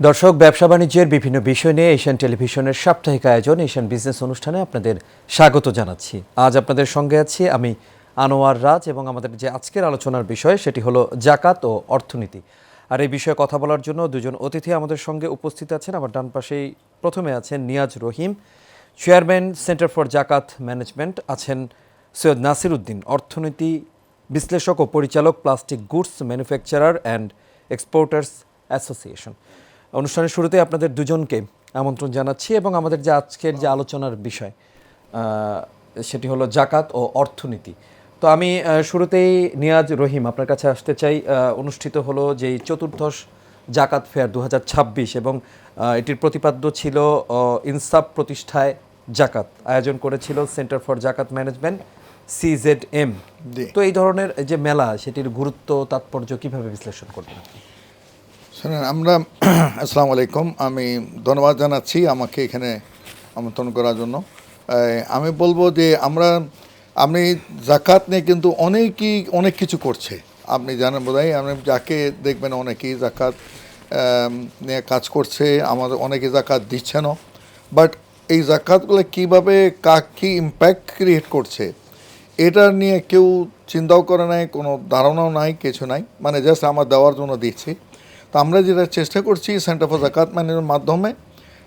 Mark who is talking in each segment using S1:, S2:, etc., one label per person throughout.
S1: দর্শক, ব্যবসা বাণিজ্যের বিভিন্ন বিষয় নিয়ে এশিয়ান টেলিভিশনের সাপ্তাহিক আয়োজন এশিয়ান বিজনেস অনুষ্ঠানে আপনাদের স্বাগত জানাচ্ছি। আজ আপনাদের সঙ্গে আছি আমি আনোয়ার রাজ এবং আমাদের যে আজকের আলোচনার বিষয় সেটি হলো জাকাত ও অর্থনীতি। আর এই বিষয়ে কথা বলার জন্য দুজন অতিথি আমাদের সঙ্গে উপস্থিত আছেন। আমার ডান পাশেই প্রথমে আছেন Niaz Rahim, chairman Centre for Zakat Management. আছেন সৈয়দ নাসির উদ্দিন, অর্থনীতি বিশ্লেষক ও পরিচালক, Plastic Goods Manufacturer and Exporters association. অনুষ্ঠানের শুরুতে আপনাদের দুজনকে আমন্ত্রণ জানাচ্ছি এবং আমাদের যে আজকের যে আলোচনার বিষয় সেটি হলো জাকাত ও অর্থনীতি। তো আমি শুরুতেই নিয়াজ রহিম আপনার কাছে আসতে চাই। অনুষ্ঠিত হলো যেই চতুর্দশ জাকাত ফেয়ার 2026 এবং এটির প্রতিপাদ্য ছিল ইনসাফ প্রতিষ্ঠায় জাকাত। আয়োজন করেছিল centre for Zakat management CZM। তো এই ধরনের যে মেলা, সেটির গুরুত্ব তাৎপর্য কিভাবে বিশ্লেষণ করবেন আপনি?
S2: শুনুন, আমরা আসসালামু আলাইকুম, আমি ধন্যবাদ জানাচ্ছি আমাকে এখানে আমন্ত্রণ করার জন্য। আমি বলবো যে আপনি জাকাত নিয়ে কিন্তু অনেক কিছু করছে। আপনি জানেন বোধহয়, আপনি যাকে দেখবেন অনেকেই জাকাত নিয়ে কাজ করছে, আমাদের অনেকে জাকাত দিচ্ছে না। বাট এই জাকাতগুলো কীভাবে কী ইম্প্যাক্ট ক্রিয়েট করছে এটা নিয়ে কেউ চিন্তাও করে নাই, কোনো ধারণাও নাই, কিছু নাই, মানে জাস্ট আমার দেওয়ার জন্য দিচ্ছি। তো আমরা যেটা চেষ্টা করছি সেন্টার ফর জাকাত ম্যানেজমেন্টের মাধ্যমে,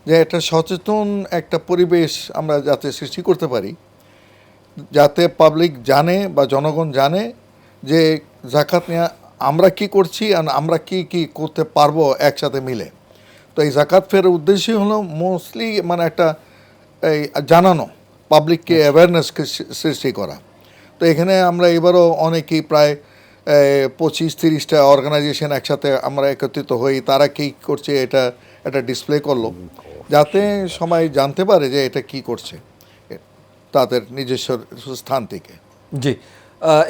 S2: যে একটা সচেতন একটা পরিবেশ আমরা যাতে সৃষ্টি করতে পারি, যাতে পাবলিক জানে বা জনগণ জানে যে জাকাত নিয়ে আমরা কি করছি আর আমরা কি করতে পারবো একসাথে মিলে। তো এই জাকাত ফেয়ারের উদ্দেশ্যই হলো মোস্টলি মানে একটা এই জানানো, পাবলিককে অ্যাওয়ারনেস সৃষ্টি করা। তো এখানে আমরা এবারও অনেকেই প্রায় 25-30টা অর্গানাইজেশন একসাথে আমরা একত্রিত হই। তারা কী করছে এটা একটা ডিসপ্লে করলো, যাতে সবাই জানতে পারে যে এটা কি করছে তাদের নিজস্ব স্থান থেকে।
S1: জি,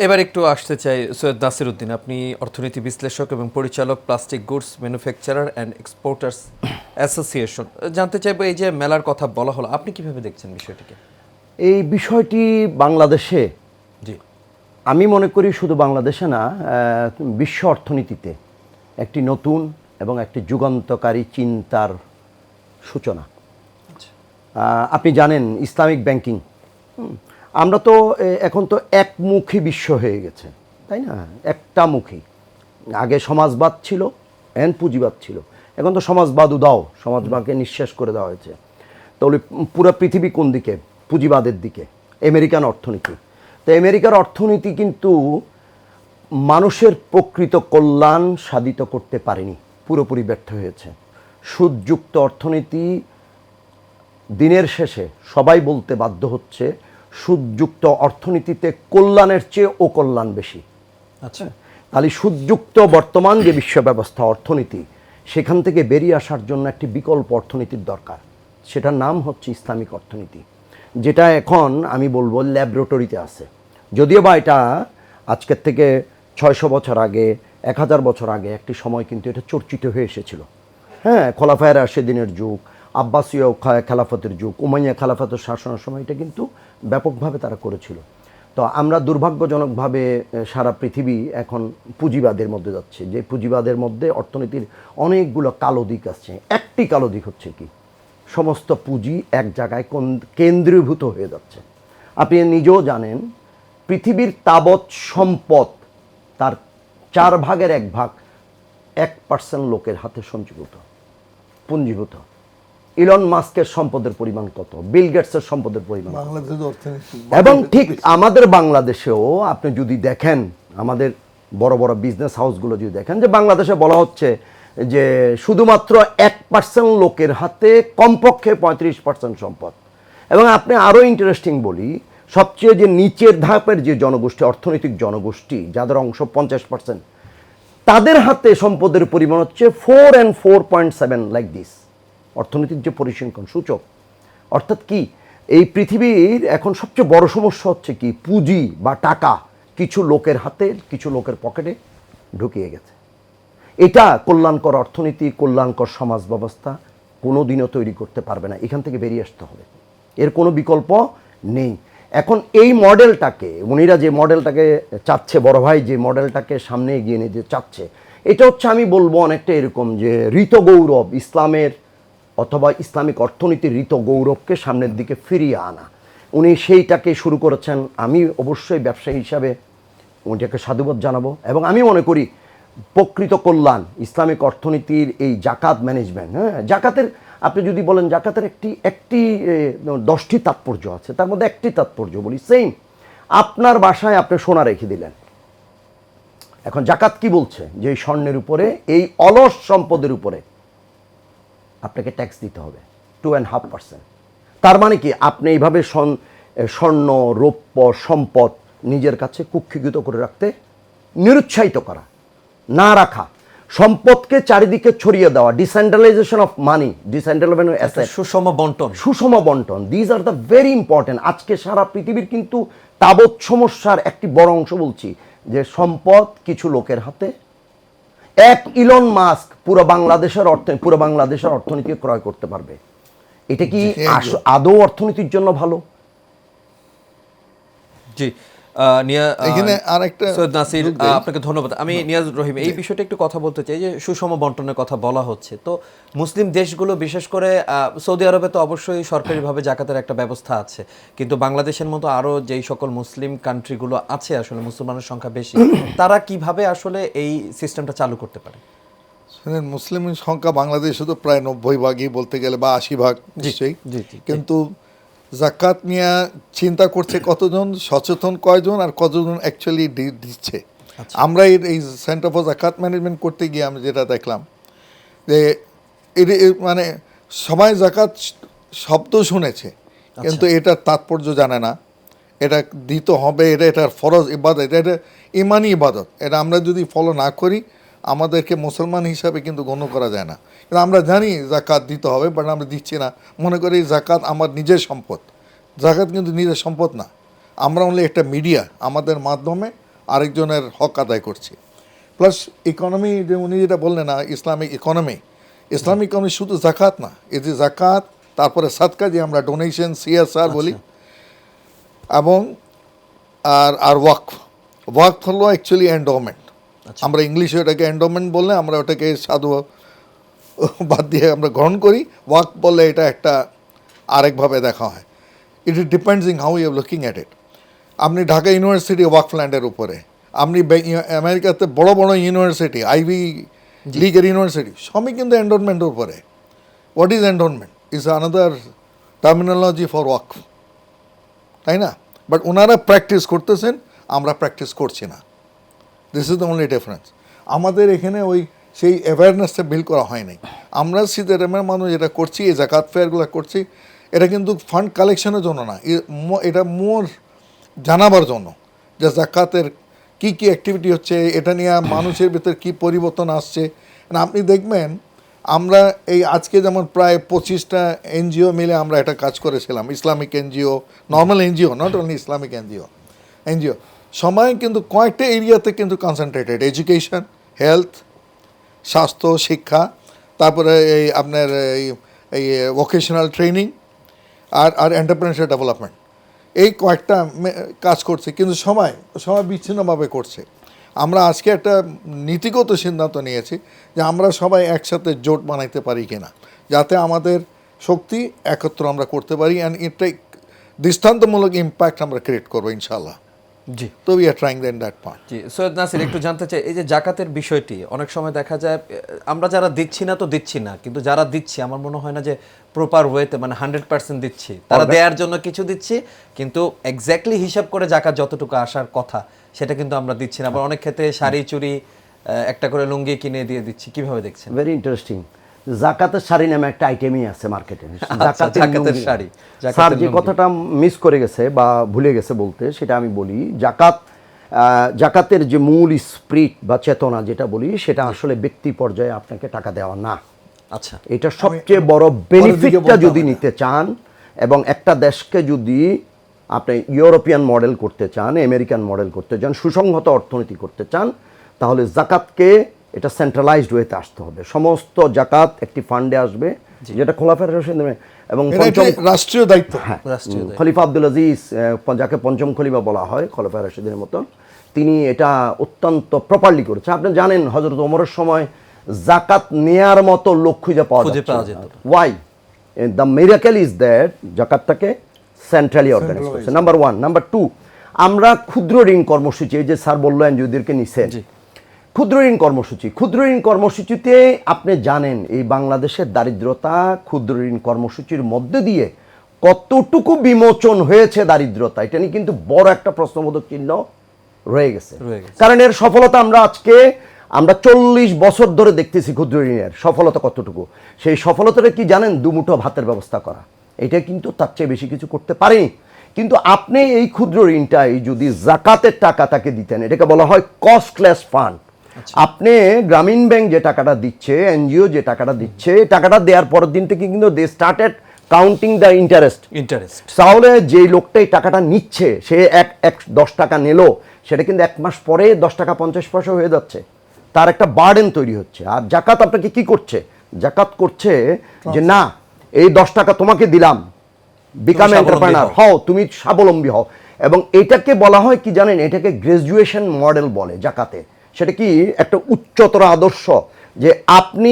S1: এবার একটু আসতে চাই সৈয়দ নাসির উদ্দিন, আপনি অর্থনীতি বিশ্লেষক এবং পরিচালক, Plastic Goods Manufacturer and Exporters association. জানতে চাইবো, এই যে মেলার কথা বলা হলো, আপনি কিভাবে দেখছেন বিষয়টিকে?
S3: এই বিষয়টি বাংলাদেশে,
S1: জি,
S3: আমি মনে করি শুধু বাংলাদেশে না, বিশ্ব অর্থনীতিতে একটি নতুন এবং একটি যুগান্তকারী চিন্তার সূচনা। আপনি জানেন ইসলামিক ব্যাংকিং, আমরা তো এখন তো একমুখী বিশ্ব হয়ে গেছে, তাই না? একটা মুখী। আগে সমাজবাদ ছিল, এখন পুঁজিবাদ ছিল, এখন তো সমাজবাদ উদাও, সমাজবাদকে নিঃশেষ করে দেওয়া হয়েছে। তাহলে পুরো পৃথিবী কোন দিকে? পুঁজিবাদের দিকে, আমেরিকান অর্থনীতি। তো আমেরিকার অর্থনীতি কিন্তু মানুষের প্রকৃত কল্যাণ সাধিত করতে পারেনি, পুরোপুরি ব্যর্থ হয়েছে। সুদযুক্ত অর্থনীতি দিনের শেষে সবাই বলতে বাধ্য হচ্ছে, সুদযুক্ত অর্থনীতিতে কল্যাণের চেয়ে অকল্যাণ বেশি।
S1: আচ্ছা,
S3: তাহলে সুদযুক্ত বর্তমান যে বিশ্ব ব্যবস্থা অর্থনীতি, সেখান থেকে বেরিয়ে আসার জন্য একটি বিকল্প অর্থনীতির দরকার। সেটার নাম হচ্ছে ইসলামিক অর্থনীতি, যেটা এখন আমি বলবো ল্যাবরেটরিতে আছে। যদিও বা এটা আজকের থেকে 600 বছর আগে, 1000 বছর আগে একটি সময় কিন্তু এটা চর্চিত হয়ে এসেছিল। হ্যাঁ, খোলাফায়ে রাশেদিনের যুগ, আব্বাসীয় খেলাফতের যুগ, উমাইয়া খেলাফতের শাসনের সময় এটা কিন্তু ব্যাপকভাবে তারা করেছিল। তো আমরা দুর্ভাগ্যজনকভাবে সারা পৃথিবী এখন পুঁজিবাদের মধ্যে যাচ্ছে, যে পুঁজিবাদের মধ্যে অর্থনীতির অনেকগুলো কালো দিক আসছে। একটি কালো দিক হচ্ছে কি, সমস্ত পুঁজি এক জায়গায় কেন্দ্রীভূত হয়ে যাচ্ছে। আপনি নিজেও জানেন, পৃথিবীর তাবৎ সম্পদ তার 4 ভাগের 1 ভাগ 1% লোকের হাতে সঞ্চীভূত, পুঞ্জীভূত। ইলন মাস্কের সম্পদের পরিমাণ কত, বিল গেটসের সম্পদের পরিমাণ, এবং ঠিক আমাদের বাংলাদেশেও আপনি যদি দেখেন, আমাদের বড় বড় বিজনেস হাউসগুলো যদি দেখেন, যে বাংলাদেশে বলা হচ্ছে যে শুধুমাত্র 1% লোকের হাতে কমপক্ষে 35% সম্পদ। এবং আপনি আরও ইন্টারেস্টিং বলি, সবচেয়ে যে নিচের ধাপের যে জনগোষ্ঠী, অর্থনৈতিক জনগোষ্ঠী, যাদের অংশ 50%, তাদের হাতে সম্পদের পরিমাণ হচ্ছে 4 and 4.7 লাইক দিস। অর্থনৈতিক যে পরিসংখ্যান সূচক, অর্থাৎ কি, এই পৃথিবীর এখন সবচেয়ে বড় সমস্যা হচ্ছে কি, পুঁজি বা টাকা কিছু লোকের হাতে, কিছু লোকের পকেটে ঢুকিয়ে গেছে। এটা কল্যাণকর অর্থনীতি, কল্যাণকর সমাজ ব্যবস্থা কোনো দিনও তৈরি করতে পারবে না। এখান থেকে বেরিয়ে আসতে হবে, এর কোনো বিকল্প নেই। এখন এই মডেলটাকে, উনিরা যে মডেলটাকে চাচ্ছে, বড় ভাই যে মডেলটাকে সামনে এগিয়ে নিতে চাচ্ছে, এটা হচ্ছে আমি বলবো অনেকটা এরকম যে ঋত গৌরব ইসলামের অথবা ইসলামিক অর্থনীতির ঋত গৌরবকে সামনের দিকে ফিরিয়ে আনা। উনি সেইটাকে শুরু করেছেন। আমি অবশ্যই ব্যবসায়ী হিসাবে উনিটাকে সাধুবাদ জানাবো, এবং আমি মনে করি প্রকৃত কল্যাণ ইসলামিক অর্থনীতির এই জাকাত ম্যানেজমেন্ট, হ্যাঁ, জাকাতের আপনি যদি বলেন জাকাতের একটি 10টি তাৎপর্য আছে, তার মধ্যে একটি তাৎপর্য বলি, সেম আপনার বাসায় আপনি সোনা রেখে দিলেন। এখন জাকাত কি বলছে যে এই স্বর্ণের উপরে, এই অলস সম্পদের উপরে আপনাকে ট্যাক্স দিতে হবে 2.5%। তার মানে কি আপনি এইভাবে স্বর্ণ রৌপ্য সম্পদ নিজের কাছে কুক্ষিগত করে রাখতে নিরুৎসাহিত করা, না রাখা, সম্পদকে চারিদিকে ছড়িয়ে দেওয়া, decentralisation of money, decentralisation of asset, সুষম বন্টন, these are the very important. আজকে সারা পৃথিবীর কিন্তু তাবৎ সমস্যার একটি বড় অংশ বলছি যে সম্পদ কিছু লোকের হাতে। এক ইলন মাস্ক পুরো বাংলাদেশের অর্থনীতি ক্রয় করতে পারবে। এটা কি আদৌ অর্থনীতির জন্য ভালো?
S1: জি, সৈয়দ নাসির, আপনাকে ধন্যবাদ। আমি নিয়াজুর রহিম, এই বিষয়টা একটু কথা বলতে চাই যে সুষম বন্টনের কথা বলা হচ্ছে, তো মুসলিম দেশগুলো বিশেষ করে সৌদি আরবে তো অবশ্যই সরকারিভাবে জাকাতের একটা ব্যবস্থা আছে, কিন্তু বাংলাদেশের মতো আরও যেই সকল মুসলিম কান্ট্রিগুলো আছে, আসলে মুসলমানের সংখ্যা বেশি, তারা কিভাবে আসলে এই সিস্টেমটা চালু করতে পারে?
S2: মুসলিমের সংখ্যা বাংলাদেশে তো প্রায় 90 ভাগই বলতে গেলে, বা 80 ভাগ নিশ্চয়ই, কিন্তু জাকাত নিয়ে চিন্তা করছে কতজন, সচেতন কয়জন, আর কতজন অ্যাকচুয়ালি দিচ্ছে। আমরা এই সেন্টার ফর জাকাত ম্যানেজমেন্ট করতে গিয়ে আমি যেটা দেখলাম যে মানে সবাই জাকাত শব্দ শুনেছে, কিন্তু এটার তাৎপর্য জানে না, এটা দিতে হবে, এটার ফরজ ইবাদত, এটা ইমানি ইবাদত, এটা আমরা যদি ফলো না করি আমাদেরকে মুসলমান হিসাবে কিন্তু গণ্য করা যায় না। কিন্তু আমরা জানি জাকাত দিতে হবে, বাট আমরা দিচ্ছি না, মনে করি জাকাত আমার নিজের সম্পদ। জাকাত কিন্তু নিজের সম্পদ না, আমরা অনলি একটা মিডিয়া, আমাদের মাধ্যমে আরেকজনের হক আদায় করছি। প্লাস ইকোনমি, যে উনি যেটা বললেন না, ইসলামিক ইকোনমি শুধু জাকাত না, এই যে জাকাত, তারপরে সাদকা, যে আমরা ডোনেশন CSR বলি, এবং আর ওয়াকফ হলো অ্যাকচুয়ালি এন্ডোমেন্ট। আমরা ইংলিশে ওটাকে এন্ডোমেন্ট বললে আমরা ওটাকে সাধু বাদ দিয়ে আমরা গ্রহণ করি, ওয়াক বললে এটা একটা আরেকভাবে দেখা হয়। It depends in how you are looking at it. আপনি ঢাকা ইউনিভার্সিটি ওয়াকফল্যান্ডের উপরে, আপনি আমেরিকাতে বড় বড় ইউনিভার্সিটি, আইভি লিগের ইউনিভার্সিটি, সবই কিন্তু এন্ডোনমেন্টের উপরে। What is endowment? Is another terminology for waqf, তাই না? বাট ওনারা প্র্যাকটিস করতেছেন, আমরা প্র্যাকটিস করছি না। This is the only difference. আমাদের এখানে ওই সেই অ্যাওয়ারনেসটা বিল্ড করা হয়নি। আমরা সিদেরেমের মানুষ যেটা করছি, এই জাকাত ফেয়ারগুলো করছি, এটা কিন্তু ফান্ড কালেকশনের জন্য না, এটা মোর জানাবার জন্য যে জাকাতের কী কী অ্যাক্টিভিটি হচ্ছে, এটা নিয়ে মানুষের ভিতরে কী পরিবর্তন আসছে। আপনি দেখবেন আমরা এই আজকে যেমন প্রায় 25টা NGO মিলে আমরা একটা কাজ করেছিলাম, Islamic NGO, normal NGO, not only Islamic NGO সময় কিন্তু কয়েকটা এরিয়াতে কিন্তু কনসেন্ট্রেটেড, এডুকেশন, হেলথ, স্বাস্থ্য, শিক্ষা, তারপরে এই আপনার এই ভোকেশনাল ট্রেনিং আর এন্টারপ্রেনারশিপ ডেভেলপমেন্ট, এই কয়েকটা কাজ করছে, কিন্তু সবাই বিচ্ছিন্নভাবে করছে। আমরা আজকে একটা নীতিগত সিদ্ধান্ত নিয়েছি যে আমরা সবাই একসাথে জোট বানাইতে পারি কিনা, যাতে আমাদের শক্তি একত্র আমরা করতে পারি, অ্যান্ড এটা দৃষ্টান্তমূলক ইম্প্যাক্ট আমরা ক্রিয়েট করবো ইনশাআল্লাহ।
S1: জি,
S2: তো we are trying that part.
S1: জি, সৈয়দ নাসির, একটু জানতে চাই, এই যে জাকাতের বিষয়টি অনেক সময় দেখা যায় আমরা যারা দিচ্ছি না তো দিচ্ছি না, কিন্তু যারা দিচ্ছি আমার মনে হয় না যে প্রপার ওয়েতে, মানে 100% দিচ্ছি, তারা দেওয়ার জন্য কিছু দিচ্ছি, কিন্তু এক্স্যাক্টলি হিসাব করে জাকাত যতটুকু আসার কথা সেটা কিন্তু আমরা দিচ্ছি না। আবার অনেক ক্ষেত্রে শাড়ি চুড়ি একটা করে লুঙ্গি কিনে দিয়ে দিচ্ছি। কিভাবে দেখছেন?
S3: Very interesting. জাকাতের শাড়ি নামে একটা আইটেমই আছে মার্কেটে,
S1: জাকাতের শাড়ি।
S3: স্যার যে কথাটা মিস করে গেছে বা ভুলে গেছে বলতে, সেটা আমি বলি। জাকাতের যে মূল স্পিরিট বা চেতনা যেটা বলি, সেটা আসলে ব্যক্তি পর্যায়ে আপনাকে টাকা দেওয়া না।
S1: আচ্ছা,
S3: এটা সবচেয়ে বড় বেনিফিটটা যদি নিতে চান, এবং একটা দেশকে যদি আপনি ইউরোপিয়ান মডেল করতে চান, আমেরিকান মডেল করতে চান, সুসংহত অর্থনীতি করতে চান, তাহলে জাকাতকে এটা সেন্ট্রালাইজড ওয়েতে আসতে হবে। সমস্ত জাকাত একটি ফান্ডে আসবে, যেটা খোলাফায়ে রাশিদিন এবং
S2: এটা একটা রাষ্ট্রীয় দায়িত্ব।
S3: হ্যাঁ,
S1: রাষ্ট্রীয় দায়িত্ব।
S3: খলিফা আব্দুল আজিজ, যাকে পঞ্চম খলিফা বলা হয় খোলাফায়ে রাশিদিনের মতন, তিনি এটা অত্যন্ত প্রপারলি করেছে। আপনি জানেন হযরত ওমরের সময় যাকাত নেয়ার মতো লোক খুঁজে পাওয়া যেত। Why? The miracle is that জাকাতটাকে সেন্ট্রালি অর্গানাইজ করছে, নাম্বার 1। নাম্বার 2, আমরা ক্ষুদ্র ঋণ কর্মসূচি, এই যে স্যার বললেন এনজিওদেরকে নিছেন, ক্ষুদ্র ঋণ কর্মসূচিতে আপনি জানেন এই বাংলাদেশের দারিদ্রতা ক্ষুদ্র ঋণ কর্মসূচির মধ্যে দিয়ে কতটুকু বিমোচন হয়েছে দারিদ্রতা, এটা নিয়ে কিন্তু বড় একটা প্রশ্নবোধক চিহ্ন রয়ে গেছে। কারণ এর সফলতা আমরা 40 বছর ধরে দেখতেছি। ক্ষুদ্র ঋণের সফলতা কতটুকু, সেই সফলতাটা কি জানেন? দুমুঠো ভাতের ব্যবস্থা করা। এটা কিন্তু তার চেয়ে বেশি কিছু করতে পারেনি। কিন্তু আপনি এই ক্ষুদ্র ঋণটাই যদি জাকাতের টাকা তাকে দিতেন, এটাকে বলা হয় কস্টলেস ফান্ড। আপনি গ্রামীণ ব্যাংক যে টাকাটা দিচ্ছে, এনজিও যে টাকাটা দিচ্ছে, টাকাটা দেওয়ার পরের দিন থেকে কিন্তু they started counting the interest. তাহলে যেই লোকটা এই টাকাটা নিচ্ছে, সে 10 টাকা নিল, সেটা কিন্তু 1 মাস পরে 10 টাকা 50 পয়সা হয়ে যাচ্ছে। তার একটা বার্ডেন তৈরি হচ্ছে। আর জাকাত আপনাকে কি করছে? জাকাত করছে যে না, এই 10 টাকা তোমাকে দিলাম, বিকাম এন্টারপ্রেনার হও, তুমি স্বাবলম্বী হও। এবং এটাকে বলা হয় কি জানেন? এটাকে গ্রাজুয়েশন মডেল বলে জাকাতে। সেটা কি একটা উচ্চতর আদর্শ, যে আপনি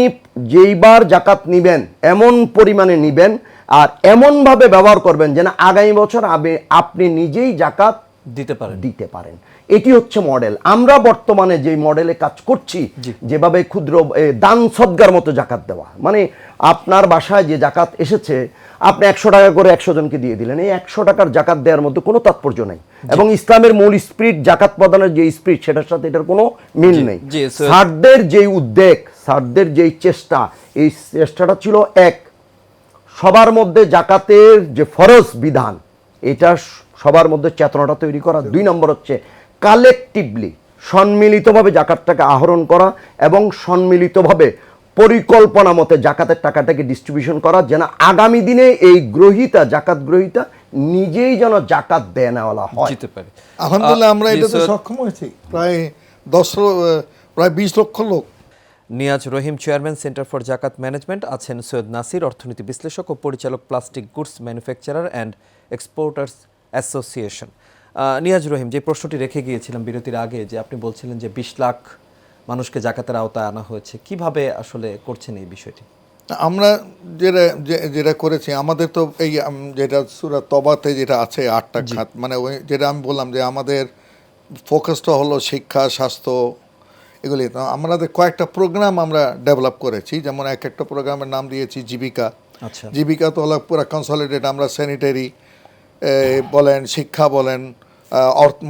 S3: যেইবার জাকাত নিবেন এমন পরিমাণে নিবেন আর এমনভাবে ব্যবহার করবেন যেন আগামী বছর আপনি নিজেই জাকাত দিতে পারেন। এটি হচ্ছে মডেল। আমরা বর্তমানে যে মডেলে কাজ করছি, যেভাবে ক্ষুদ্র দান সদগার মতো জাকাত দেওয়া, মানে আপনার বাসায় যে জাকাত এসেছে, আপনি 100 টাকা করে 100 জনকে দিয়ে দিলেন, এই 100 টাকার জাকাত দেওয়ার মধ্যে কোনো তাৎপর্য নেই। এবং ইসলামের মূল স্পিরিট, জাকাত প্রদানের যে স্পিরিট, সেটার সাথে এটার কোনো মিল নেই। স্যারদের যেই উদ্যোগ, স্যারদের যেই চেষ্টা, এই চেষ্টাটা ছিল এক, সবার মধ্যে জাকাতের যে ফরজ বিধান, এটা সবার মধ্যে চেতনাটা তৈরি করা। 2 নম্বর হচ্ছে কালেকটিভলি, সম্মিলিতভাবে জাকাতটাকে আহরণ করা এবং সম্মিলিতভাবে পরিকল্পনা মতে জাকাতের টাকাটাকে ডিস্ট্রিবিউশন করা, যেন আগামী দিনে এই জাকাত গ্রহীতা নিজেই যেন জাকাত দেয় নেওয়ালা হয়।
S2: আলহামদুলিল্লাহ আমরা এটাতে সক্ষম হয়েছি। প্রায় 20 লক্ষ লোক।
S1: Niaz Rahim, chairman, Centre for Zakat Management. আছেন সৈয়দ নাসির, অর্থনীতি বিশ্লেষক ও পরিচালক, Plastic Goods Manufacturer and Exporters Association. Niaz Rahim, যে প্রশ্নটি রেখে গিয়েছিলাম বিরতির আগে, যে আপনি বলছিলেন যে 20 লাখ মানুষকে জাকাতের আওতায় আনা হয়েছে, কিভাবে আসলে করছেন এই বিষয়টি?
S2: আমরা যেটা করেছি, আমাদের তো এই যেটা সূরা তবাতে যেটা আছে 8টা খাত, মানে ওই যেটা আমি বললাম যে আমাদের ফোকাসটা হলো শিক্ষা, স্বাস্থ্য, এগুলি। তো আমাদের কয়েকটা প্রোগ্রাম আমরা ডেভেলপ করেছি। যেমন একটা প্রোগ্রামের নাম দিয়েছি জীবিকা। জীবিকা তো হলো পুরো কনসলিডেট। আমরা স্যানিটারি বলেন, শিক্ষা বলেন,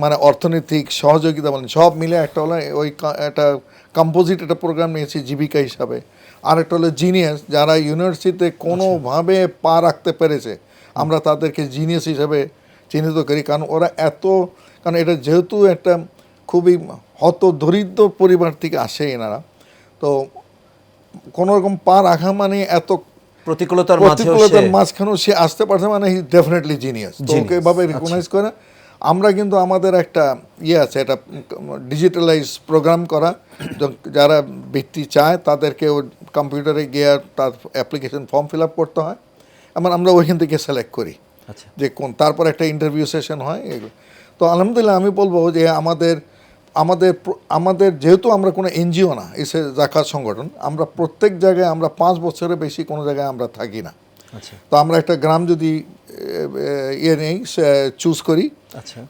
S2: মানে অর্থনৈতিক সহযোগিতা বলেন, সব মিলে একটা হলো ওই একটা কম্পোজিট একটা প্রোগ্রাম নিয়েছি জীবিকা হিসাবে। আরেকটা হলো জিনিয়াস, যারা ইউনিভার্সিটিতে কোনোভাবে পা রাখতে পেরেছে, আমরা তাদেরকে জিনিয়াস হিসাবে চিহ্নিত করি। কারণ ওরা কারণ এটা যেহেতু একটা খুবই দরিদ্র পরিবার থেকে আসে এনারা, তো কোনো রকম পা রাখা মানে এত প্রতিকূলতার মাঝখানেও সে আসতে পারছে, মানে হি ডেফিনেটলি জিনিয়াস। তো ওকে এভাবে রিকগনাইজ করে আমরা কিন্তু আমাদের একটা আছে, এটা ডিজিটালাইজ প্রোগ্রাম করা। যারা বৃত্তি চায় তাদেরকে কম্পিউটারে গিয়ে তার অ্যাপ্লিকেশন ফর্ম ফিল আপ করতে হয়, এবং আমরা ওইখান থেকে সিলেক্ট করি যে তারপর একটা ইন্টারভিউ সেশন হয় এগুলো। তো আলহামদুলিল্লাহ আমি বলবো যে আমাদের যেহেতু আমরা কোনো এনজিও না, এই জাকাত সংগঠন, আমরা প্রত্যেক জায়গায় আমরা 5 বছরের বেশি কোনো জায়গায় আমরা থাকি না। তো আমরা একটা গ্রাম যদি চুজ করি,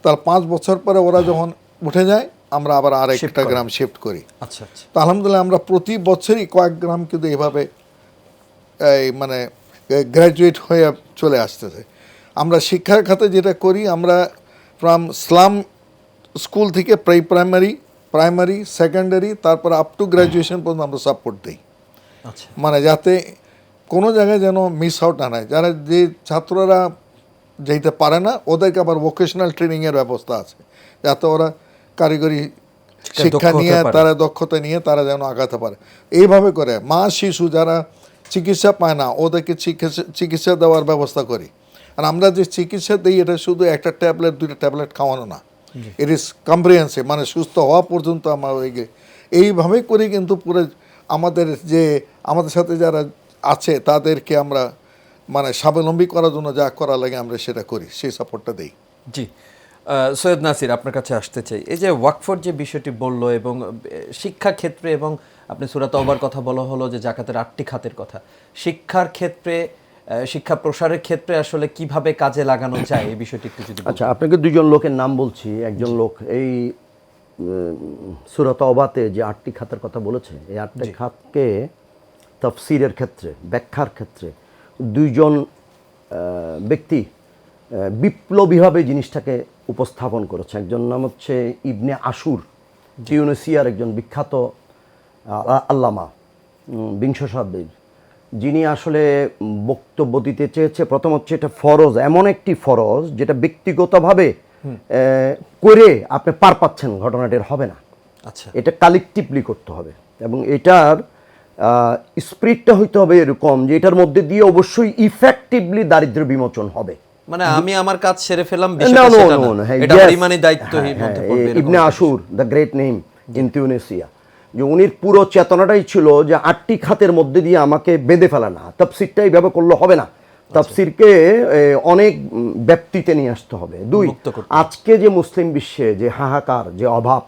S2: তার 5 বছর পরে ওরা যখন উঠে যায়, আমরা আবার আরেকটা গ্রাম শিফট করি। তো আলহামদুলিল্লাহ আমরা প্রতি বছরই কয়েক গ্রাম কিন্তু এভাবে মানে গ্র্যাজুয়েট হয়ে চলে আসতেছে। আমরা শিক্ষার খাতে যেটা করি, আমরা ফ্রম স্লাম স্কুল থেকে প্রাইমারি, সেকেন্ডারি, তারপর আপ টু গ্র্যাজুয়েশন পর্যন্ত আমরা সাপোর্ট দিই। মানে যাতে কোনো জায়গায় যেন মিস আউট না হয়। যারা যে ছাত্ররা যেতে পারে না, ওদেরকে আবার ভোকেশনাল ট্রেনিংয়ের ব্যবস্থা আছে, যাতে ওরা কারিগরি শিক্ষা নিয়ে, তারা দক্ষতা নিয়ে তারা যেন আগাতে পারে। এইভাবে করে মা শিশু যারা চিকিৎসা পায় না, ওদেরকে চিকিৎসা দেওয়ার ব্যবস্থা করি। আর আমরা যে চিকিৎসা দিই, এটা শুধু 1টা ট্যাবলেট 2টা ট্যাবলেট খাওয়ানো না, ইট ইজ কম্প্রিহেন্সিভ, মানে সুস্থ হওয়া পর্যন্ত আমরা এইভাবে করি। কিন্তু পুরো আমাদের সাথে যারা আছে তাদেরকে আমরা মানে স্বাবলম্বী করার জন্য যা করা লাগে আমরা সেটা করি, সেই সাপোর্টটা দেই।
S1: জি, সৈয়দ নাসির আপনার কাছে আসতে চাই। এই যে ওয়াকফর যে বিষয়টি বললো এবং শিক্ষা ক্ষেত্রে, এবং আপনি সূরা তওবার কথা বলা হলো যে জাকাতের 8টি খাতের কথা, শিক্ষার ক্ষেত্রে, শিক্ষা প্রসারের ক্ষেত্রে আসলে কিভাবে কাজে লাগানো যায় এই বিষয়টি একটু যদি বলতেন।
S3: আচ্ছা, আপনাকে দুজন লোকের নাম বলছি। একজন লোক এই সূরা তওবাতে যে 8টি খাতের কথা বলেছে, এই 8টি খাতকে তাফসীরের ক্ষেত্রে, ব্যাখ্যার ক্ষেত্রে দুইজন ব্যক্তি বিপ্লবীভাবে জিনিসটাকে উপস্থাপন করেছে। একজন নাম হচ্ছে ইবনে আশুর, টিউনিসিয়ার একজন বিখ্যাত আল্লামা, বিংশ শতাব্দীর, যিনি আসলে বক্তব্য দিতে চেয়েছে। প্রথম হচ্ছে এটা ফরজ, এমন একটি ফরজ যেটা ব্যক্তিগতভাবে করে আপনি পার পাচ্ছেন, ঘটনাটা হবে না।
S1: আচ্ছা,
S3: এটা কালেকটিভলি করতে হবে এবং এটার স্পিরিটটা হইতে হবে এরকম যে এটার মধ্যে দিয়ে অবশ্যই ইফেক্টিভলি দারিদ্র্য বিমোচন হবে।
S1: মানে আমি আমার কাজ সেরে ফেললাম,
S3: No,
S1: বিষয়টা
S3: no,
S1: সেটা
S3: no,
S1: না।
S3: no, hey,
S1: এটা
S3: yes.
S1: পরিমাণে দায়িত্বহীন মধ্যে পড়বে এরকম
S3: ইবনে
S1: একটা
S3: Ashur, the great name in Tunisia, যে উনির পুরো চেতনাটাই ছিল যে 8টি খাতের মধ্যে দিয়ে আমাকে বেঁধে ফেলা না, তাফসীরটা এইভাবে করলে হবে না, তাফসীরকে অনেক ব্যাপ্তিতে নিয়ে আসতে হবে। দুই,
S1: মুক্ত করতে।
S3: আজকে যে মুসলিম বিশ্বে যে হাহাকার, যে অভাব,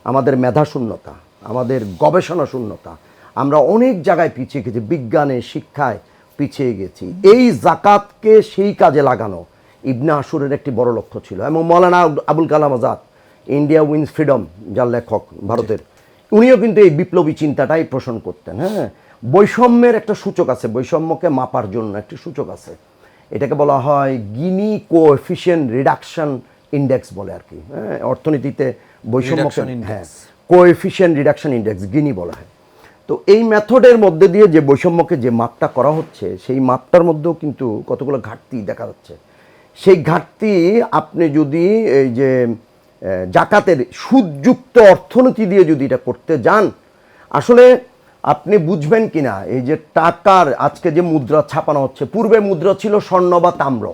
S3: আমাদের মেধা শূন্যতা, আমাদের গবেষণা শূন্যতা, আমরা অনেক জায়গায় পিছিয়ে গেছি, বিজ্ঞানে, শিক্ষায় পিছিয়ে গেছি। এই জাকাতকে সেই কাজে লাগানো ইবনে আশুরের একটি বড় লক্ষ্য ছিল। এবং Maulana Abul Kalam Azad, India wins freedom, যার লেখক ভারতের, উনিও কিন্তু এই বিপ্লবী চিন্তাটাই পোষণ করতেন। হ্যাঁ, বৈষম্যের একটা সূচক আছে, বৈষম্যকে মাপার জন্য একটি সূচক আছে, এটাকে বলা হয় গিনি কোএফিশিয়েন্ট রিডাকশন ইন্ডেক্স বলে আর কি। হ্যাঁ, অর্থনীতিতে বৈষম্যকে,
S1: Reduction index।
S3: হ্যাঁ, কোএফিশিয়েন্ট রিডাকশন ইন্ডেক্স, গিনি বলা হয়। তো এই মেথডের মধ্যে দিয়ে যে বৈষম্যকে যে মাপটা করা হচ্ছে, সেই মাপটার মধ্যেও কিন্তু কতগুলো ঘাটতি দেখা যাচ্ছে। সেই ঘাটতি আপনি যদি এই যে জাকাতের সুদযুক্ত অর্থনীতি দিয়ে যদি এটা করতে যান, আসলে আপনি বুঝবেন কিনা, এই যে টাকার আজকে যে মুদ্রা ছাপানো হচ্ছে, পূর্বে মুদ্রা ছিল স্বর্ণ বা তাম্র,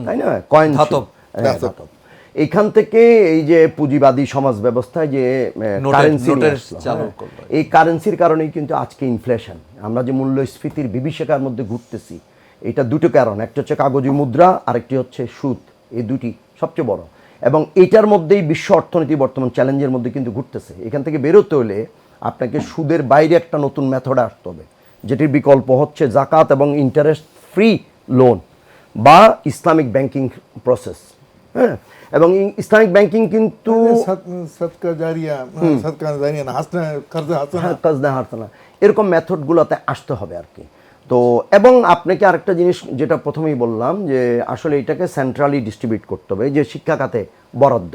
S3: তাই না, কয়েন,
S1: ধাতব।
S3: ধাতব। এইখান থেকে এই যে পুঁজিবাদী সমাজ ব্যবস্থায় যে কারেন্সি, এই কারেন্সির কারণেই কিন্তু আজকে ইনফ্লেশন, আমরা যে মূল্যস্ফীতির বিভীষিকার মধ্যে ঘুরতেছি, এটা দুটো কারণ, একটা হচ্ছে কাগজি মুদ্রা, আরেকটি হচ্ছে সুদ। এই দুটি সবচেয়ে বড়, এবং এটার মধ্যেই বিশ্ব অর্থনীতি বর্তমান চ্যালেঞ্জের মধ্যে কিন্তু ঘুরতেছে। এখান থেকে বেরোতে হলে আপনাকে সুদের বাইরে একটা নতুন মেথড আসতে হবে, যেটির বিকল্প হচ্ছে জাকাত এবং ইন্টারেস্ট ফ্রি লোন বা ইসলামিক ব্যাংকিং প্রসেস। হ্যাঁ, এবং ইসলামিক ব্যাংকিং কিন্তু
S2: সদকা জারিয়া, সদকা জারিয়া না, হাসনা কর্জা হাসানা,
S3: কাজনা হারতানা, এরকম মেথডগুলোতে আসতে হবে আর কি। তো এবং আপনাকে আরেকটা জিনিস যেটা প্রথমেই বললাম, যে আসলে এটাকে সেন্ট্রালি ডিস্ট্রিবিউট করতে হবে, যে শিক্ষা খাতে বরাদ্দ।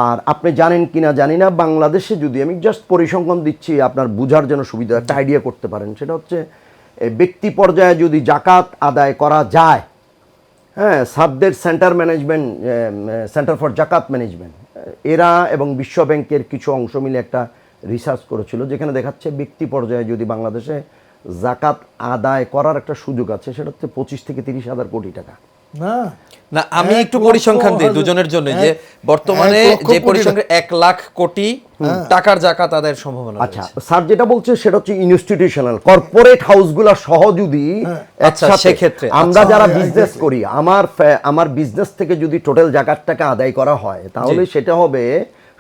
S3: আর আপনি জানেন কিনা জানি না, বাংলাদেশে যদি আমি জাস্ট পরিসংখ্যান দিচ্ছি আপনার বোঝার জন্য সুবিধা, একটা আইডিয়া করতে পারেন, সেটা হচ্ছে ব্যক্তি পর্যায়ে যদি জাকাত আদায় করা যায়, হ্যাঁ, সাদদের centre management, centre for Zakat management, এরা এবং বিশ্ব ব্যাংকের কিছু অংশ মিলে একটা রিসার্চ করেছিল, যেখানে দেখাচ্ছে ব্যক্তি পর্যায়ে যদি বাংলাদেশে জাকাত আদায় করার একটা সুযোগ আছে, সেটা হচ্ছে 25 থেকে 30 হাজার কোটি টাকা।
S2: না
S1: না, আমি একটু পরিসংখ্যান দিই দুজনের জন্য, যে বর্তমানে যে পরিসংখ্যান 1 লাখ কোটি টাকার জাকাত আদায়ের সম্ভাবনা
S3: আচ্ছা, স্যার যেটা বলছে সেটা হচ্ছে ইনস্টিটিউশনাল কর্পোরেট হাউসগুলো সহ যদি
S1: আচ্ছা,
S3: একসাথে
S1: সেক্ষেত্রে
S3: আমরা যারা বিজনেস করি, আমার বিজনেস থেকে যদি টোটাল জাকাত টাকা আদায় করা হয়, তাহলে সেটা হবে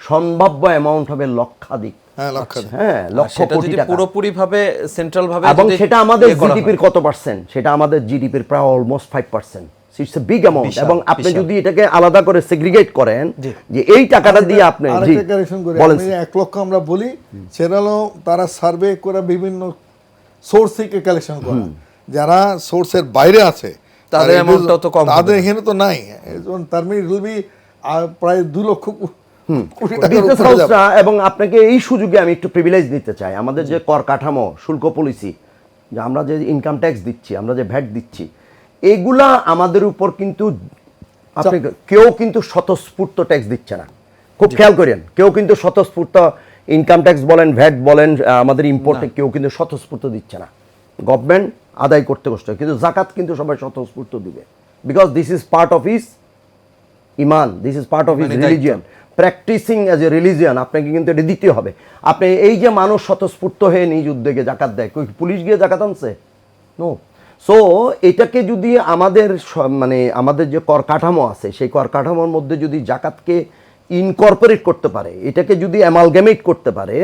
S3: সম্ভাব্য অ্যামাউন্ট হবে লক্ষাধিক।
S2: হ্যাঁ, লক্ষ,
S3: হ্যাঁ, লক্ষ
S1: সেটা
S3: কোটি
S1: যদি
S3: টাকা।
S1: পুরোপুরি ভাবে সেন্ট্রাল ভাবে,
S3: এবং
S1: যদি
S3: সেটা আমাদের
S1: ইয়ে করা
S3: জিডিপির
S1: হয়।
S3: কত পার্সেন্ট? সেটা আমাদের জিডিপির প্রায় almost 5%। It's a big amount.
S1: বিশাল,
S3: এবং আপনি
S1: বিশাল।
S3: যদি এটাকে আলাদা করে সেগ্রিগেট করেন,
S1: জি।
S3: যে এই টাকাটা দিয়ে আপনি, জি
S2: আরেকটা কারেকশন করি,
S3: বলেন।
S2: আমি 1 লক্ষ আমরা বলি, সেটা হলো তারা সার্ভে করে বিভিন্ন সোর্স থেকে কালেকশন করে, যারা সোর্সের বাইরে আছে
S1: তাদের অ্যামাউন্টটাও তো কম হবে।
S2: তাদের এখানে তো নাই, তার মানে ইট উইল বি প্রায় 2 লক্ষ কোটি টাকার
S3: বিজনেস
S2: উপরে যাবে।
S3: হাউসরা, এবং আপনাকে এই সুযোগে আমি একটু প্রিভিলেজ দিতে চাই, আমাদের যে কর কাঠামো, শুল্ক পলিসি, যে আমরা যে ইনকাম ট্যাক্স দিচ্ছি, আমরা যে ভ্যাট দিচ্ছি, এগুলা আমাদের উপর কিন্তু আপনি কেউ কিন্তু স্বতঃস্ফূর্ত ট্যাক্স দিচ্ছে না। খুব খেয়াল করেন, কেউ কিন্তু স্বতঃস্ফূর্ত ইনকাম ট্যাক্স বলেন, ভ্যাট বলেন, আমাদের ইম্পোর্টে কেউ কিন্তু স্বতঃস্ফূর্ত দিচ্ছে না। গভর্নমেন্ট আদায় করতে কষ্ট হয়, কিন্তু জাকাত কিন্তু সবাই স্বতঃস্ফূর্ত দিবে, because this is part of his ইমান, this is part of his religion, practicing as a religion. আপনাকে কিন্তু এটা দিতে হবে। আপনি এই যে মানুষ স্বতঃস্ফূর্ত হয়ে নিজ উদ্যোগে জাকাত দেয়, পুলিশ গিয়ে জাকাত আনছে? নো। সো এটাকে যদি আমাদের মানে আমাদের যে কর কাঠামো আছে সেই কর কাঠামোর মধ্যে যদি জাকাতকে ইনকর্পোরেট করতে পারে, এটাকে যদি অ্যামালগামেট করতে পারে,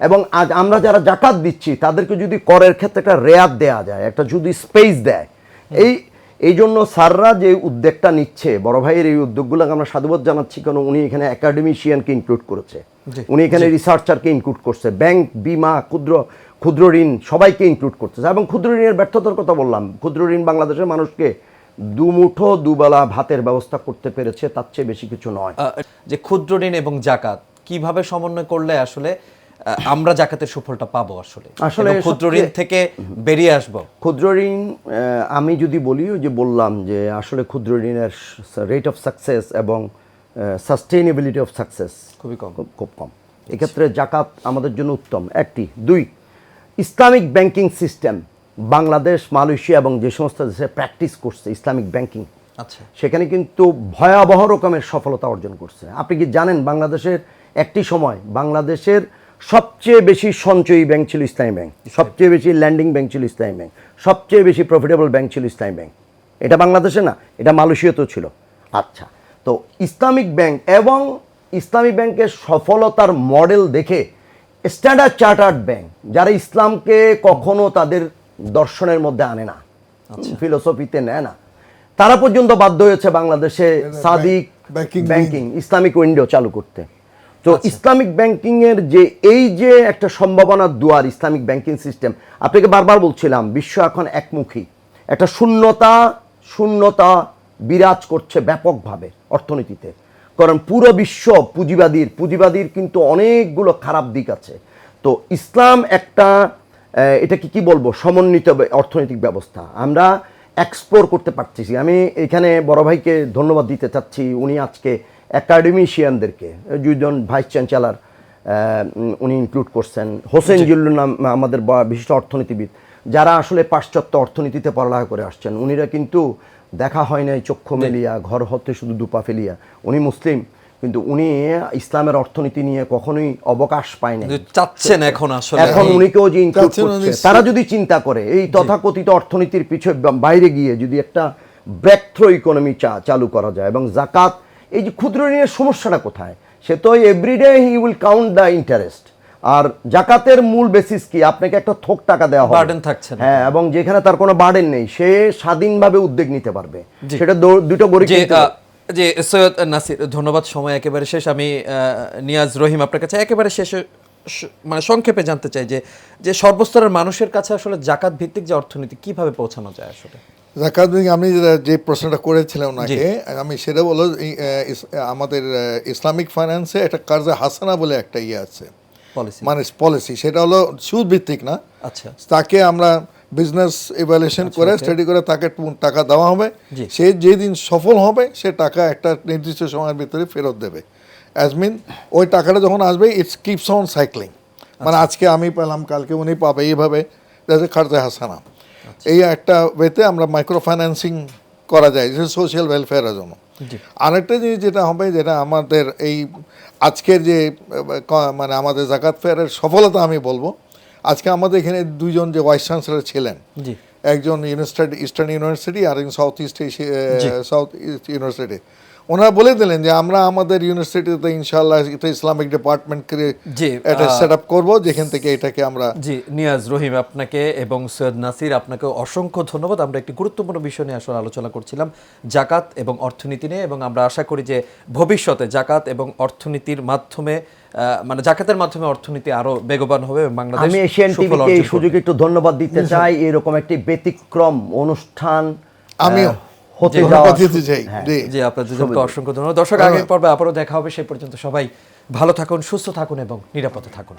S3: এবং আজ আমরা যারা জাকাত দিচ্ছি তাদেরকে যদি করের ক্ষেত্রে একটা রেয়াত দেওয়া যায়, একটা যদি স্পেস দেয়, এই জন্য স্যাররা যে উদ্যোগটা নিচ্ছে, বড় ভাইয়ের এই উদ্যোগগুলোকে আমরা সাধুবাদ জানাচ্ছি, কারণ উনি এখানে একাডেমিশিয়ানকে ইনক্লুড করেছে, উনি এখানে রিসার্চারকে ইনক্লুড করছে, ব্যাংক, বিমা, ক্ষুদ্র ঋণ সবাইকে ইনক্লুড করতেছে। এবং ক্ষুদ্র ঋণের ব্যর্থতার কথা বললাম, ক্ষুদ্র ঋণ বাংলাদেশের মানুষকে দুমুঠো দুবেলা ভাতের ব্যবস্থা করতে পেরেছে, তার চেয়ে বেশি কিছু নয়।
S1: যে ক্ষুদ্র ঋণ এবং জাকাত কিভাবে সমন্বয় করলে আসলে আমরা জাকাতের সুফলটা পাবো আসলে এবং ক্ষুদ্র ঋণ থেকে বেরিয়ে আসবো?
S3: ক্ষুদ্র ঋণ আমি যদি বলি, ওই যে বললাম যে আসলে ক্ষুদ্র ঋণের রেট অফ সাকসেস এবং সাস্টেইনেবিলিটি অফ সাকসেস খুব কম। এক্ষেত্রে জাকাত আমাদের জন্য উত্তম। একটি। দুই, Islamic banking system Bangladesh, Malaysia এবং যে সমস্ত দেশে প্র্যাকটিস করছে ইসলামিক ব্যাংকিং,
S1: আচ্ছা,
S3: সেখানে কিন্তু ভয়াবহ রকমের সফলতা অর্জন করছে। আপনি কি জানেন বাংলাদেশের একটি সময় বাংলাদেশের সবচেয়ে বেশি সঞ্চয়ী ব্যাংক ছিল ইসলামী ব্যাংক, সবচেয়ে বেশি ল্যান্ডিং ব্যাংক ছিল ইসলামী ব্যাংক, সবচেয়ে বেশি প্রফিটেবল ব্যাংক ছিল ইসলামী ব্যাংক। এটা বাংলাদেশে না, এটা মালয়েশিয়াতেও ছিল। আচ্ছা, তো ইসলামিক ব্যাংক এবং ইসলামী ব্যাংকের সফলতার মডেল দেখে স্ট্যান্ডার্ড চার্টার্ড ব্যাংক, যারা ইসলামকে কখনো তাদের দর্শনের মধ্যে আনে না, ফিলোসফিতে নেয় না, তারা পর্যন্ত বাধ্য হয়েছে বাংলাদেশে সাদিক ব্যাংকিং ইসলামিক উইন্ডো চালু করতে। তো ইসলামিক ব্যাংকিং এর যে এই যে একটা সম্ভাবনার দুয়ার ইসলামিক ব্যাংকিং সিস্টেম, আপনাকে বারবার বলছিলাম বিশ্ব এখন একমুখী, একটা শূন্যতা বিরাজ করছে ব্যাপকভাবে অর্থনীতিতে, কারণ পুরো বিশ্ব পুঁজিবাদীর কিন্তু অনেকগুলো খারাপ দিক আছে। তো ইসলাম একটা এটাকে কি বলবো, সমন্বিত অর্থনৈতিক ব্যবস্থা, আমরা এক্সপ্লোর করতে পারতেছি। আমি এখানে বড় ভাইকে ধন্যবাদ দিতে চাচ্ছি, উনি আজকে একাডেমিশিয়ানদেরকে, দুইজন ভাইস চ্যান্সেলর উনি ইনক্লুড করছেন, হোসেন জিল্লুর নাম আমাদের বিশিষ্ট অর্থনীতিবিদ, যারা আসলে পাশ্চাত্য অর্থনীতিতে পড়ালেখা করে আসছেন। উনিরা কিন্তু দেখা হয় নাই চক্ষু মেলিয়া, ঘর হতে শুধু দুপা ফেলিয়া। উনি মুসলিম, কিন্তু উনি ইসলামের অর্থনীতি নিয়ে কখনোই অবকাশ পায় না,
S1: চাচ্ছেন এখন আসলে
S3: এখন উনিকেও যে ইনক্লুড করছে, তারা যদি চিন্তা করে এই তথাকথিত অর্থনীতির পিছনে বাইরে গিয়ে যদি একটা ব্রেকথ্রো ইকোনমি চালু করা যায়, এবং জাকাত, এই যে ক্ষুদ্র ঋণের সমস্যাটা কোথায়, সে তো everyday he will count the interest. আর জাকাতের মূল বেসিস কি, আপনাকে একটা থোক টাকা দেওয়া হবে,
S1: বার্ডেন থাকছে না,
S3: হ্যাঁ, এবং যেখানে তার কোনো বার্ডেন নেই, সে স্বাধীনভাবে উদ্যোগ নিতে পারবে। সেটা দুটো গরিব
S1: যে সৈয়দ নাসির, ধন্যবাদ, সময় একেবারে শেষ। আমি নিয়াজ রহিম আপনার কাছে একেবারে শেষে মানে সংক্ষেপে জানতে চাই যে সর্বস্তরের মানুষের কাছে আসলে জাকাত ভিত্তিক যে অর্থনীতি কিভাবে পৌঁছানো যায় আসলে?
S2: জাকাত আমি যে প্রশ্নটা করেছিলাম ওনাকে, আমি সেটা বলো, আমাদের ইসলামিক ফাইন্যান্সে একটা কার্জা হাসানা বলে একটা ইয়ে আছে, মানে পলিসি, সেটা হলো সুদ ভিত্তিক না।
S1: আচ্ছা,
S2: তাকে আমরা বিজনেস ইভ্যালুয়েশন করে স্টাডি করে তাকে টাকা দেওয়া হবে, সে যেদিন সফল হবে সে টাকা একটা নির্দিষ্ট সময়ের ভিতরে ফেরত দেবে। অ্যাজ মিন ওই টাকাটা যখন আসবে ইটস কিপস অন সাইক্লিং, মানে আজকে আমি পেলাম কালকে উনি পাবে, এইভাবে কার্জা হাসানা। এই একটা ওয়েতে আমরা মাইক্রো ফাইন্যান্সিং করা যায়, যে সোশ্যাল ওয়েলফেয়ারের জন্য। আরেকটা জিনিস যেটা হবে, যেটা আমাদের এই আজকের যে মানে আমাদের জাকাত ফেয়ারের সফলতা আমি বলবো, আজকে আমাদের এখানে দুইজন যে ভাইস চ্যান্সেলর ছিলেন, একজন ইস্টার্ন ইউনিভার্সিটি আর সাউথ ইস্ট ইউনিভার্সিটি, ওনারা বলে দিলেন যে আমরা আমাদের ইউনিভার্সিটিতে ইনশাআল্লাহ ইসলামিক ডিপার্টমেন্ট এটা সেট আপ করবো, যেখান থেকে এটাকে আমরা।
S1: জি, নিয়াজ রহিম আপনাকে এবং সৈয়দ নাসির আপনাকে অসংখ্য ধন্যবাদ। আমরা একটি গুরুত্বপূর্ণ বিষয় নিয়ে আসলে আলোচনা করছিলাম, জাকাত এবং অর্থনীতি নিয়ে, এবং আমরা আশা করি যে ভবিষ্যতে জাকাত এবং অর্থনীতির মাধ্যমে মানে জাকাতের মাধ্যমে অর্থনীতি আরো বেগবান হবে এবং বাংলাদেশ।
S3: আমি এশিয়ান টিভিকে এই সুযোগে একটু ধন্যবাদ দিতে চাই, এরকম একটি ব্যতিক্রম অনুষ্ঠান
S2: আমি
S3: হতে
S2: চাই।
S1: জি, আপনাদের অসংখ্য ধন্যবাদ। দর্শক, আগের পর্বে আবারও দেখা হবে, সেই পর্যন্ত সবাই ভালো থাকুন, সুস্থ থাকুন এবং নিরাপদে থাকুন।